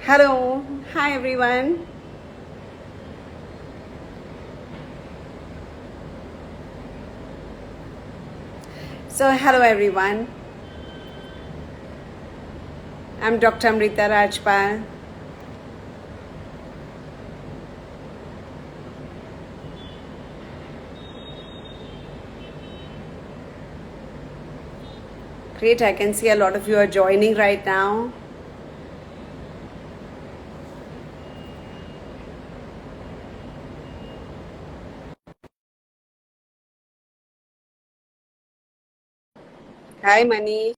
Hello, hi everyone. Hello everyone. I'm Dr. Amrita Rajpal. Great, I can see a lot of you are joining right now. Hi, Manish.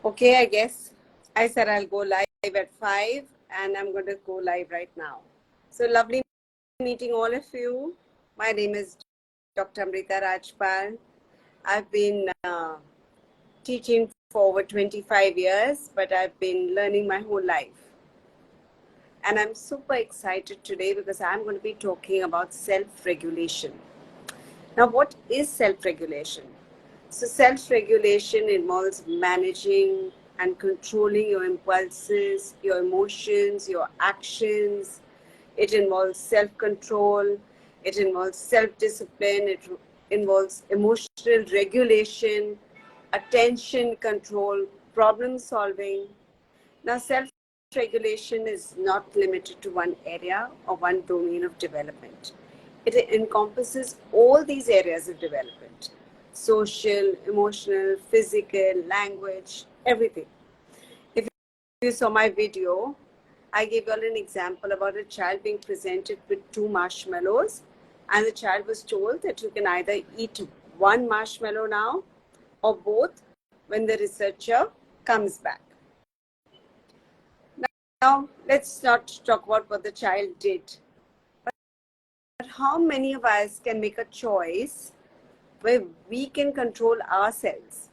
Okay, I guess I said I'll go live at 5 and I'm going to go live right now. So lovely meeting all of you. My name is Dr. Amrita Rajpal. I've been teaching for over 25 years, but I've been learning my whole life. And I'm super excited today because I'm going to be talking about self-regulation. Now, what is self-regulation? So self-regulation involves managing and controlling your impulses, your emotions, your actions. It involves self-control. It involves self-discipline. It involves emotional regulation, attention control, problem solving. Now, self-regulation is not limited to one area or one domain of development. It encompasses all these areas of development: social, emotional, physical, language, everything. If you saw my video, I gave you all an example about a child being presented with two marshmallows, and the child was told that you can either eat one marshmallow now or both when the researcher comes back. Now, let's not talk about what the child did, but how many of us can make a choice where we can control ourselves?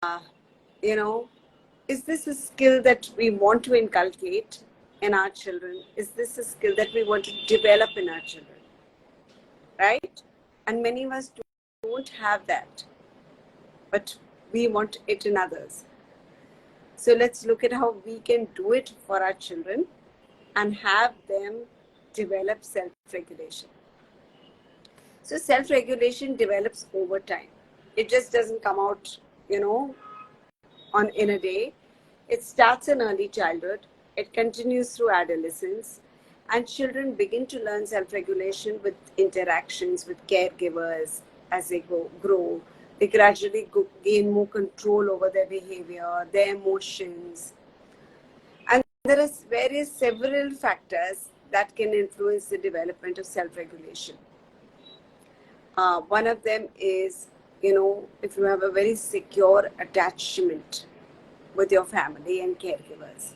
Uh, you know, is this a skill that we want to inculcate in our children? Is this a skill that we want to develop in our children? Right? And many of us don't have that, but we want it in others. So let's look at how we can do it for our children and have them develop self-regulation. So self-regulation develops over time. It just doesn't come out, in a day. It starts in early childhood. It continues through adolescence, and children begin to learn self-regulation with interactions with caregivers as they grow. They gradually gain more control over their behavior, their emotions, and there are various several factors that can influence the development of self-regulation. One of them is, if you have a very secure attachment with your family and caregivers,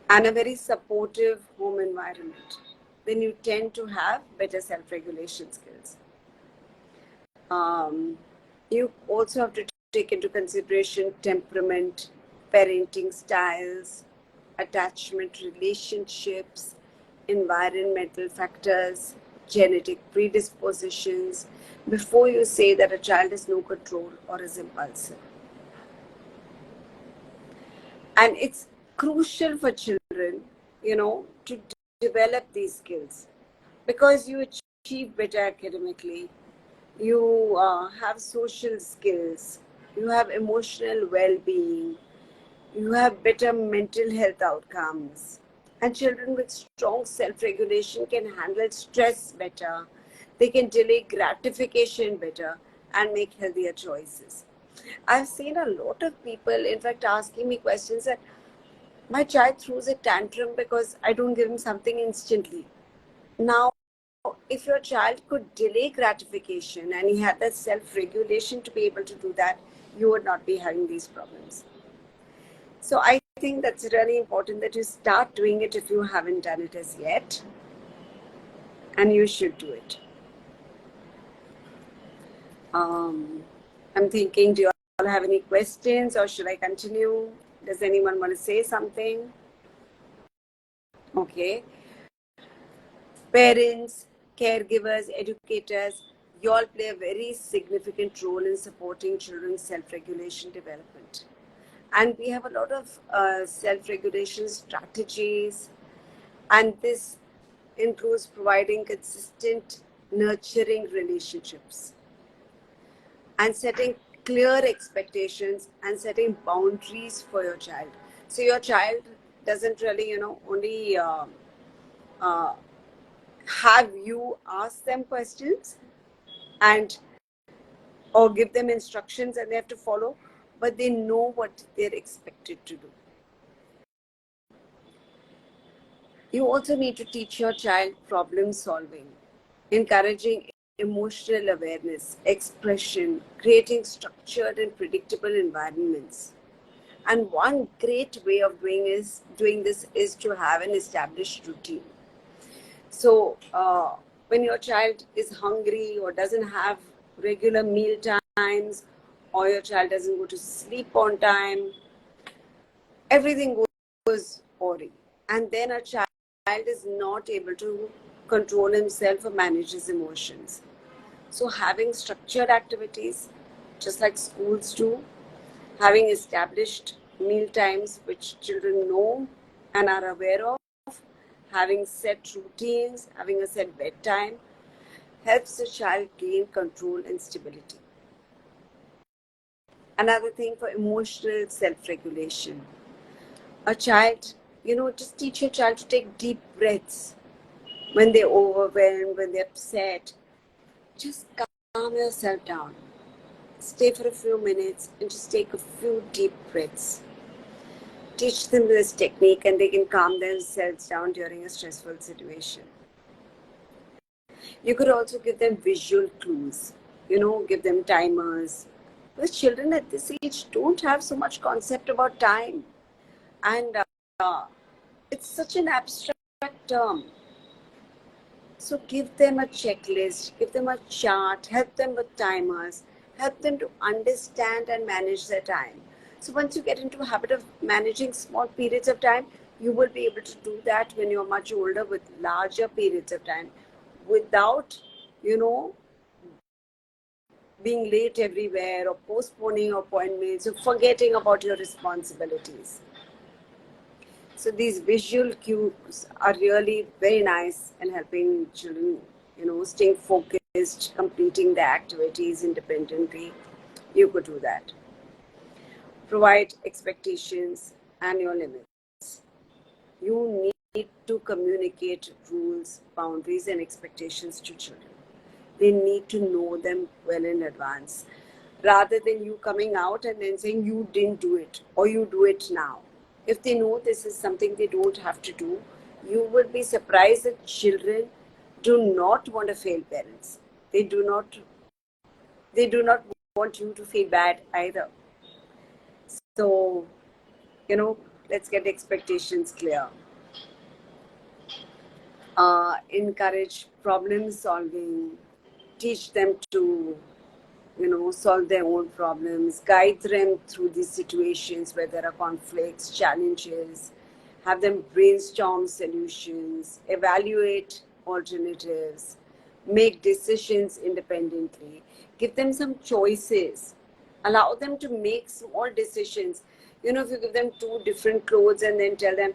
and a very supportive home environment, then you tend to have better self-regulation skills. You also have to take into consideration temperament, parenting styles, attachment relationships, environmental factors, genetic predispositions, before you say that a child has no control or is impulsive. And it's crucial for children, to develop these skills, because you achieve better academically, you have social skills, you have emotional well-being, you have better mental health outcomes. And children with strong self-regulation can handle stress better, they can delay gratification better, and make healthier choices. I've seen a lot of people, in fact, asking me questions that my child throws a tantrum because I don't give him something instantly. Now, if your child could delay gratification and he had that self-regulation to be able to do that, you would not be having these problems. So I think that's really important that you start doing it if you haven't done it as yet. And you should do it. I'm thinking, do you all have any questions or should I continue? Does anyone want to say something? Okay. Parents, caregivers, educators, you all play a very significant role in supporting children's self-regulation development. And we have a lot of self-regulation strategies, and this includes providing consistent, nurturing relationships and setting clear expectations and setting boundaries for your child. So your child doesn't really, only uh, have you ask them questions and or give them instructions and they have to follow, but they know what they're expected to do. You also need to teach your child problem solving, encouraging emotional awareness, expression, creating structured and predictable environments. And one great way of doing this is to have an established routine. So when your child is hungry or doesn't have regular meal times, or your child doesn't go to sleep on time, everything goes awry. And then a child is not able to control himself or manage his emotions. So having structured activities, just like schools do, having established meal times which children know and are aware of, having set routines, having a set bedtime, helps the child gain control and stability. Another thing for emotional self-regulation. A child, just teach your child to take deep breaths when they're overwhelmed, when they're upset. Just calm yourself down. Stay for a few minutes and just take a few deep breaths. Teach them this technique and they can calm themselves down during a stressful situation. You could also give them visual clues, give them timers. Because children at this age don't have so much concept about time. And it's such an abstract term. So give them a checklist, give them a chart, help them with timers, help them to understand and manage their time. So once you get into a habit of managing small periods of time, you will be able to do that when you're much older with larger periods of time without, being late everywhere or postponing appointments or forgetting about your responsibilities. So these visual cues are really very nice in helping children, staying focused, completing their activities independently. You could do that. Provide expectations and your limits. You need to communicate rules, boundaries, and expectations to children. They need to know them well in advance, rather than you coming out and then saying you didn't do it or you do it now. If they know this is something they don't have to do, you will be surprised that children do not want to fail parents. They do not want you to feel bad either. So, let's get expectations clear. Encourage problem solving, teach them to solve their own problems, guide them through these situations where there are conflicts, challenges, have them brainstorm solutions, evaluate alternatives, make decisions independently, give them some choices, allow them to make small decisions. If you give them two different clothes and then tell them,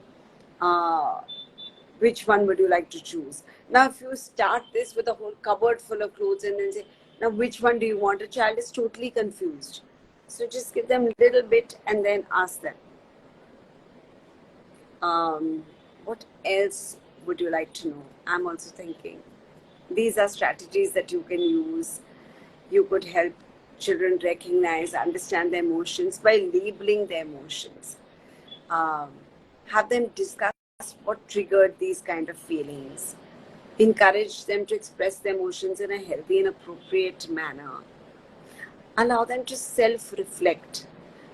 which one would you like to choose? Now, if you start this with a whole cupboard full of clothes and then say, now which one do you want? A child is totally confused. So just give them a little bit and then ask them. What else would you like to know? I'm also thinking. These are strategies that you can use. You could help children recognize, understand their emotions by labeling their emotions. Have them discuss what triggered these kind of feelings. Encourage them to express their emotions in a healthy and appropriate manner. Allow them to self-reflect,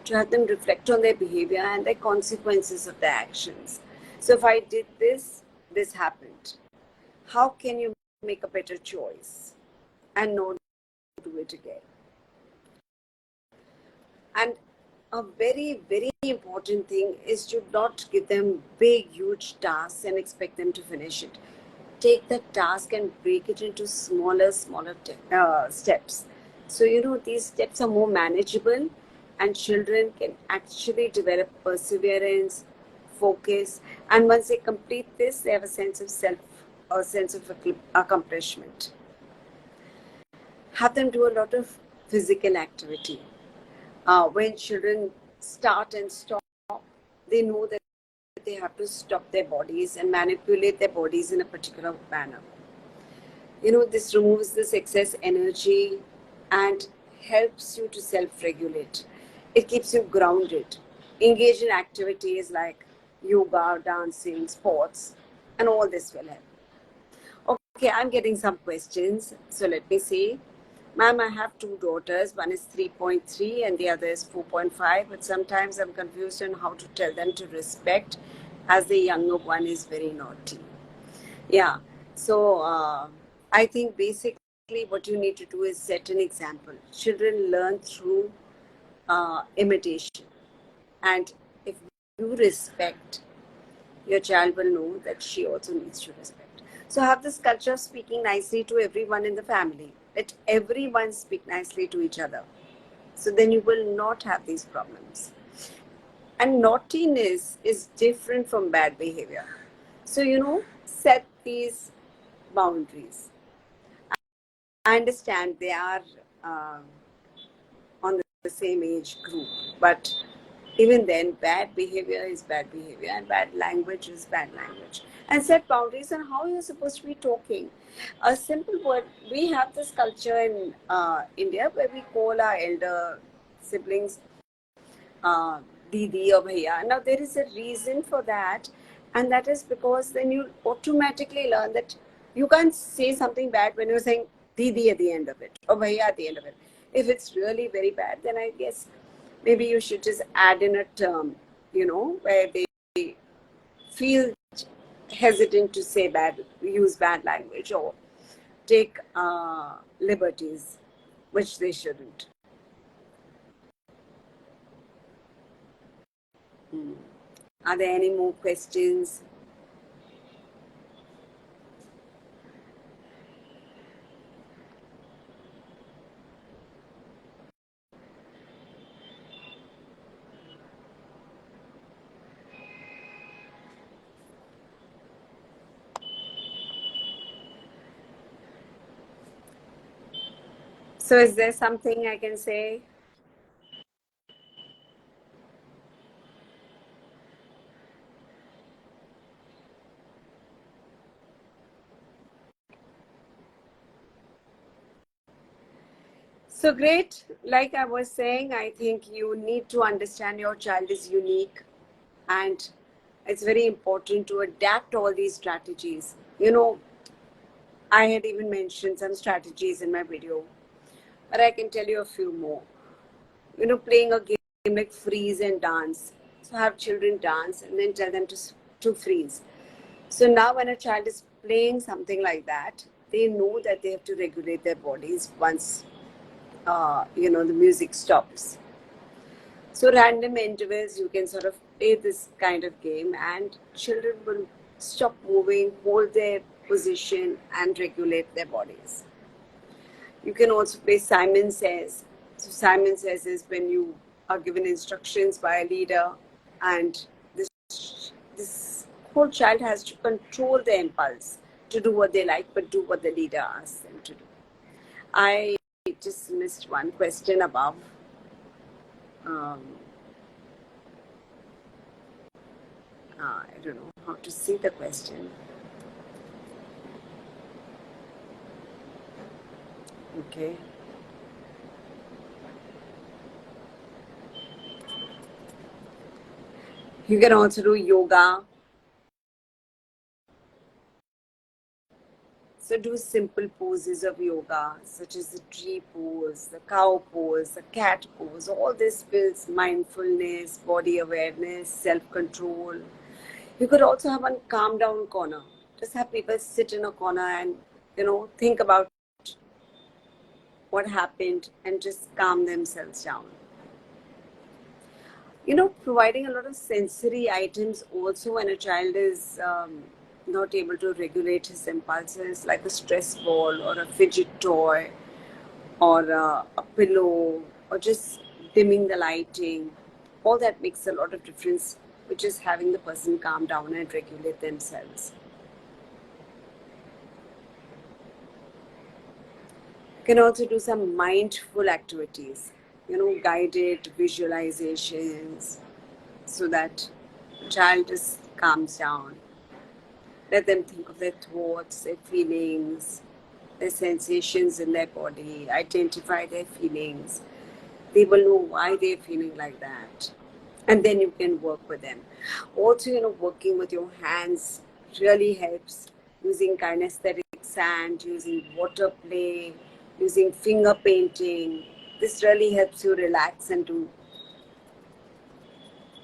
to have them reflect on their behavior and the consequences of their actions. So if I did this, this happened. How can you make a better choice and not do it again? And a very, very important thing is to not give them big, huge tasks and expect them to finish it. Take that task and break it into smaller steps. So, these steps are more manageable and children can actually develop perseverance, focus, and once they complete this, they have a sense of accomplishment. Have them do a lot of physical activity. When children start and stop, they know that they have to stop their bodies and manipulate their bodies in a particular manner. This removes this excess energy and helps you to self-regulate. It keeps you grounded. Engage in activities like yoga, dancing, sports, and all this will help. Okay, I'm getting some questions. So let me see. Ma'am, I have two daughters. One is 3.3 and the other is 4.5. But sometimes I'm confused on how to tell them to respect as the younger one is very naughty. Yeah. So I think basically what you need to do is set an example. Children learn through imitation. And if you respect, your child will know that she also needs to respect. So have this culture of speaking nicely to everyone in the family. Let everyone speak nicely to each other. So then you will not have these problems. And naughtiness is different from bad behavior. So, set these boundaries. I understand they are on the same age group, but even then, bad behavior is bad behavior and bad language is bad language. And set boundaries on how you're supposed to be talking. A simple word, we have this culture in India where we call our elder siblings Didi or Bhaiya. Now, there is a reason for that, and that is because then you automatically learn that you can't say something bad when you're saying Didi at the end of it or Bhaiya at the end of it. If it's really very bad, then I guess maybe you should just add in a term, where they feel hesitant to say use bad language or take liberties, which they shouldn't. Are there any more questions? So is there something I can say? So great. Like I was saying, I think you need to understand your child is unique and it's very important to adapt all these strategies. I had even mentioned some strategies in my video, but I can tell you a few more. Playing a game like freeze and dance. So have children dance and then tell them to freeze. So now when a child is playing something like that, they know that they have to regulate their bodies once, the music stops. So random intervals, you can sort of play this kind of game and children will stop moving, hold their position and regulate their bodies. You can also play Simon Says. So Simon Says is when you are given instructions by a leader and this whole child has to control their impulse to do what they like, but do what the leader asks them to do. I just missed one question above. I don't know how to see the question. Okay. You can also do yoga. So do simple poses of yoga, such as the tree pose, the cow pose, the cat pose. All this builds mindfulness, body awareness, self-control. You could also have a calm down corner. Just have people sit in a corner and, think about what happened and just calm themselves down. Providing a lot of sensory items also when a child is not able to regulate his impulses, like a stress ball or a fidget toy or a pillow or just dimming the lighting. All that makes a lot of difference, which is having the person calm down and regulate themselves. You can also do some mindful activities, guided visualizations, so that the child just calms down. Let them think of their thoughts, their feelings, their sensations in their body, identify their feelings. They will know why they're feeling like that. And then you can work with them. Also, working with your hands really helps. Using kinesthetic sand, using water play, using finger painting. This really helps you relax and do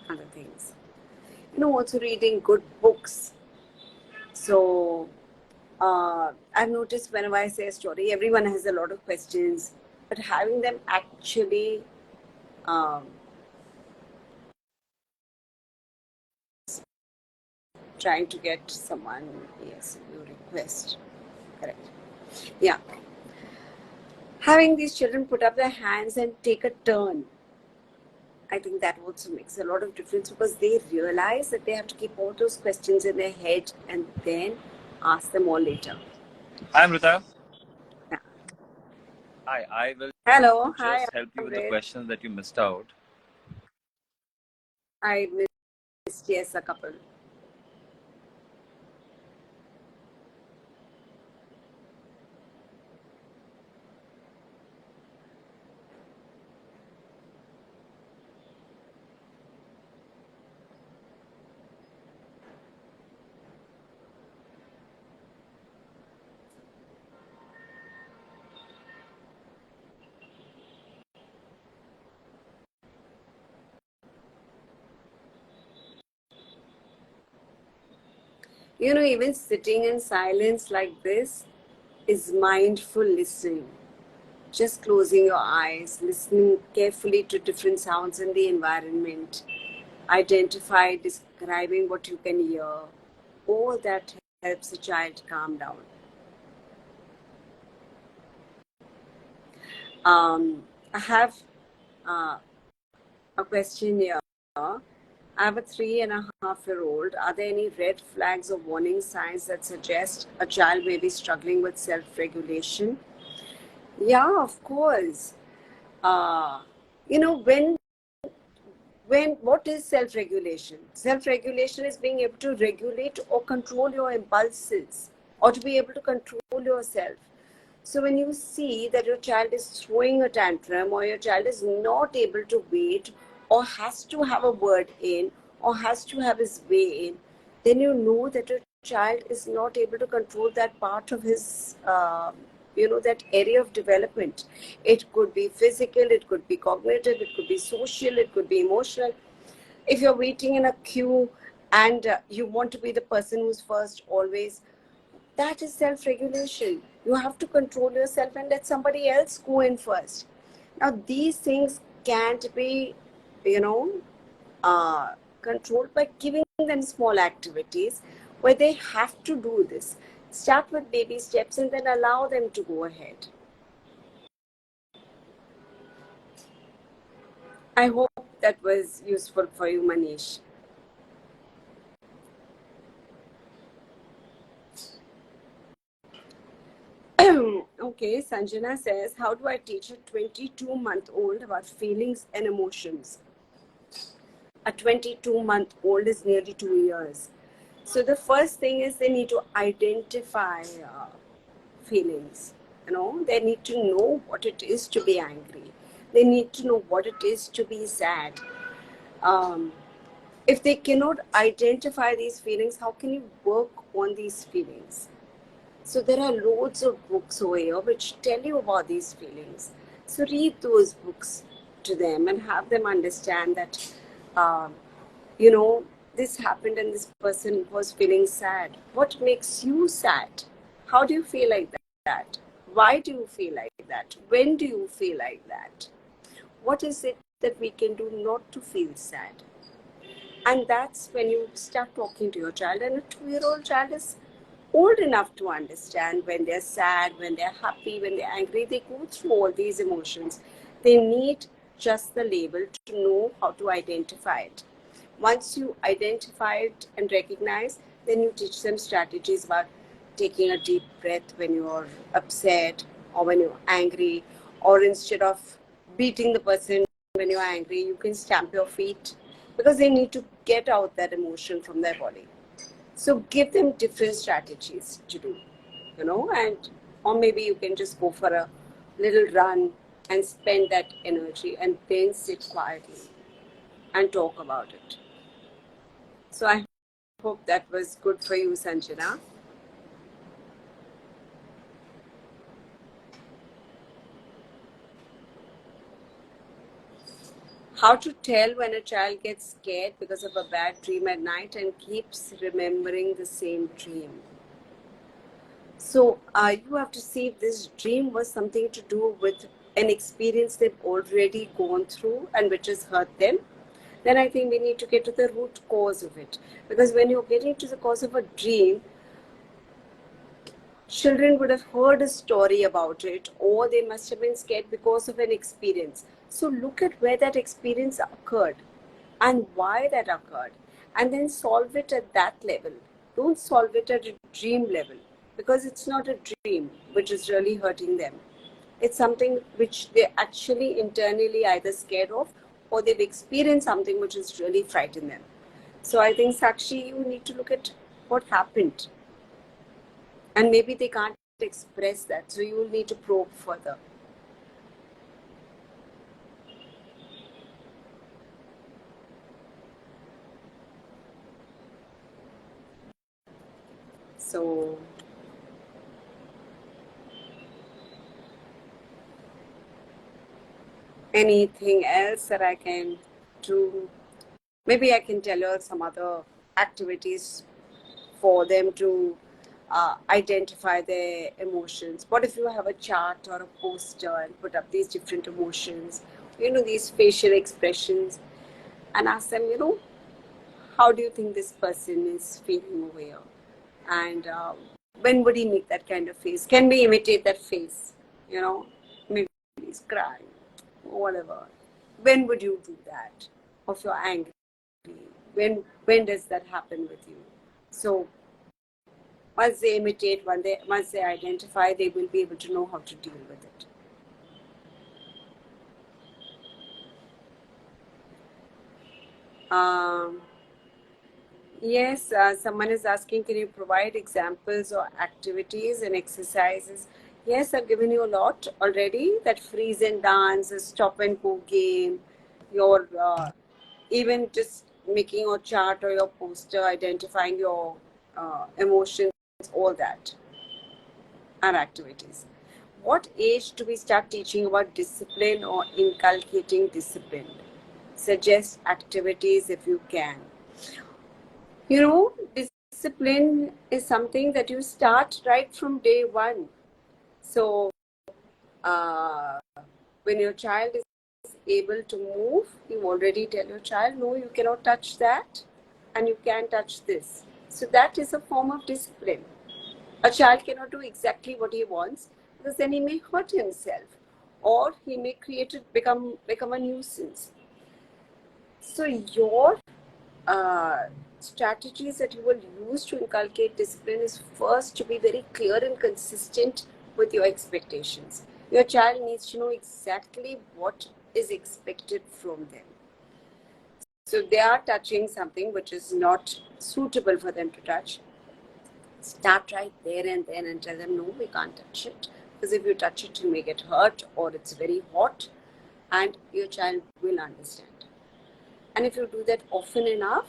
other things. Also reading good books. So I've noticed whenever I say a story, everyone has a lot of questions, but having them actually trying to get someone, yes, you request, correct. Yeah. Having these children put up their hands and take a turn, I think that also makes a lot of difference, because they realize that they have to keep all those questions in their head and then ask them all later. Hi, Amrita. Yeah. Hi, I will Hello. just Hi, help you with the Amrit. questions that you missed out. I missed, yes, a couple. Even sitting in silence like this is mindful listening. Just closing your eyes, listening carefully to different sounds in the environment, identify, describing what you can hear. All that helps a child calm down. I have a question here. I have a 3.5-year-old. Are there any red flags or warning signs that suggest a child may be struggling with self-regulation? Yeah, of course. Uh, when what is self-regulation? Self-regulation is being able to regulate or control your impulses, or to be able to control yourself. So when you see that your child is throwing a tantrum, or your child is not able to wait, or has to have a word in, or has to have his way in, then you know that your child is not able to control that part of his that area of development. It could be physical, it could be cognitive, it could be social, it could be emotional. If you're waiting in a queue and you want to be the person who's first always, that is self-regulation. You have to control yourself and let somebody else go in first. Now these things can't be controlled by giving them small activities where they have to do this. Start with baby steps and then allow them to go ahead. I hope that was useful for you, Manish. Okay, Sanjana says, how do I teach a 22-month-old about feelings and emotions? A 22-month-old is nearly 2 years. So the first thing is they need to identify feelings. They need to know what it is to be angry. They need to know what it is to be sad. If they cannot identify these feelings, how can you work on these feelings? So there are loads of books over here which tell you about these feelings. So read those books to them and have them understand that, uh, you know, this happened and this person was feeling sad. What makes you sad? How do you feel like that? Why do you feel like that? When do you feel like that? What is it that we can do not to feel sad? And that's when you start talking to your child. And a 2-year-old child is old enough to understand when they're sad, when they're happy, when they're angry. They go through all these emotions. They need just the label to know how to identify it. Once you identify it and recognize, then you teach them strategies about taking a deep breath when you're upset or when you're angry, or instead of beating the person when you're angry, you can stamp your feet, because they need to get out that emotion from their body. So give them different strategies to do, and or maybe you can just go for a little run and spend that energy and then sit quietly and talk about it. So I hope that was good for you, Sanjana. How to tell when a child gets scared because of a bad dream at night and keeps remembering the same dream. So you have to see if this dream was something to do with an experience they've already gone through and which has hurt them. Then I think we need to get to the root cause of it. Because when you're getting to the cause of a dream, children would have heard a story about it, or they must have been scared because of an experience. So look at where that experience occurred and why that occurred, and then solve it at that level. Don't solve it at a dream level, because it's not a dream which is really hurting them. It's something which they actually internally either scared of, or they've experienced something which has really frightened them. So I think, Sakshi, you need to look at what happened, and maybe they can't express that, so you will need to probe further. So anything else that I can do? Maybe I can tell you some other activities for them to identify their emotions. What if you have a chart or a poster and put up these different emotions, these facial expressions, and ask them, how do you think this person is feeling over here? And when would he make that kind of face? Can we imitate that face? Maybe he's crying or whatever. When would you do that? If you're angry, when does that happen with you? So once they imitate, once they identify, they will be able to know how to deal with it. Yes, someone is asking, can you provide examples or activities and exercises? Yes, I've given you a lot already. That freeze and dance, a stop and go game, your even just making your chart or your poster, identifying your emotions, all that are activities. What age do we start teaching about discipline or inculcating discipline? Suggest activities if you can. Discipline is something that you start right from day one. So, uh, when your child is able to move, you already tell your child, no, you cannot touch that, and you can touch this. So, that is a form of discipline. A child cannot do exactly what he wants, because then he may hurt himself, or he may become a nuisance. So, your strategies that you will use to inculcate discipline is first to be very clear and consistent with your expectations. Your child needs to know exactly what is expected from them. So they are touching something which is not suitable for them to touch. Start right there and then and tell them, no, we can't touch it. Because if you touch it, you may get hurt, or it's very hot, and your child will understand. And if you do that often enough,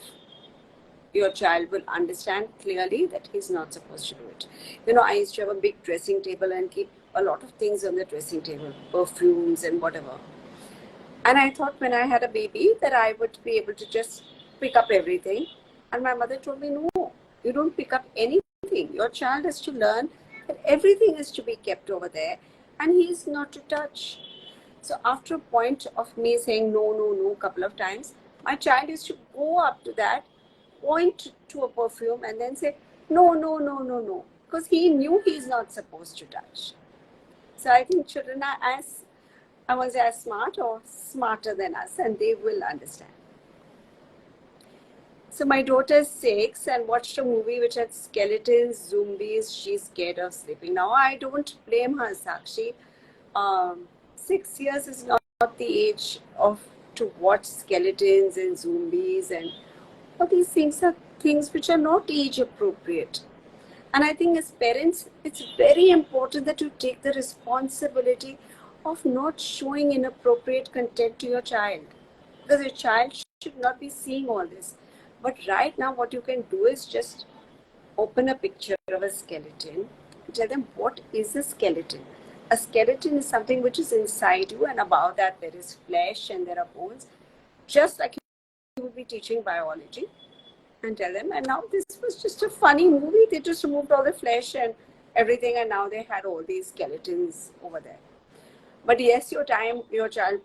your child will understand clearly that he's not supposed to do it. You know, I used to have a big dressing table and keep a lot of things on the dressing table, perfumes and whatever. And I thought when I had a baby that I would be able to just pick up everything. And my mother told me, no, you don't pick up anything. Your child has to learn that everything is to be kept over there and he is not to touch. So after a point of me saying no, no, no a couple of times, my child used to go up to that, point to a perfume and then say, no, no, no, no, no. Because he knew he's not supposed to touch. So I think children are as smart or smarter than us and they will understand. So my daughter is 6 and watched a movie which had skeletons, zombies. She's scared of sleeping. Now I don't blame her, Sakshi. 6 years is not the age of to watch skeletons and zombies and all these things are things which are not age appropriate. And I think as parents, it's very important that you take the responsibility of not showing inappropriate content to your child. Because your child should not be seeing all this. But right now, what you can do is just open a picture of a skeleton and tell them what is a skeleton. A skeleton is something which is inside you, and above that, there is flesh and there are bones. Just like you would be teaching biology. And tell them, and now this was just a funny movie. They just removed all the flesh and everything, and now they had all these skeletons over there. But yes, your child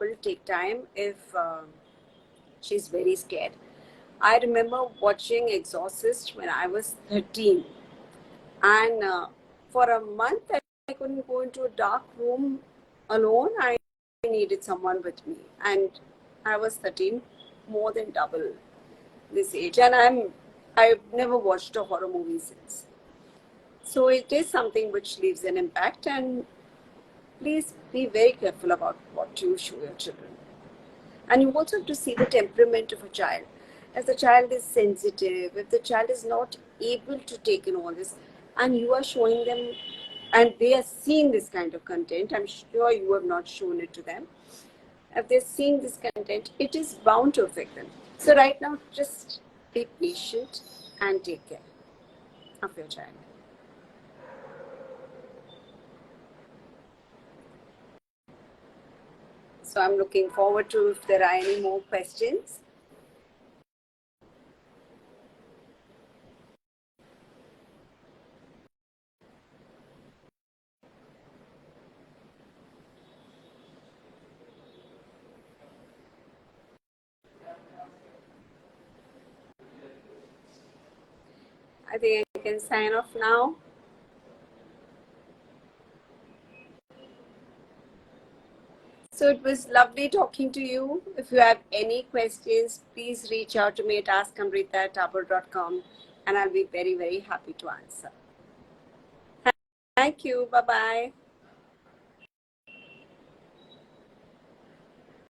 will take time if she's very scared. I remember watching Exorcist when I was 13, and for a month I couldn't go into a dark room alone. I needed someone with me, and I was 13, more than double this age, and I've never watched a horror movie since. So it is something which leaves an impact, and please be very careful about what you show your children. And you also have to see the temperament of a child. If the child is sensitive, if the child is not able to take in all this, and you are showing them, and they are seeing this kind of content, I'm sure you have not shown it to them. If they're seeing this content, it is bound to affect them. So right now, just be patient and take care of your child. So I'm looking forward to if there are any more questions. I think I can sign off now. So it was lovely talking to you. If you have any questions, please reach out to me at askamrita@tabor.com and I'll be very, very happy to answer. Thank you. Bye-bye.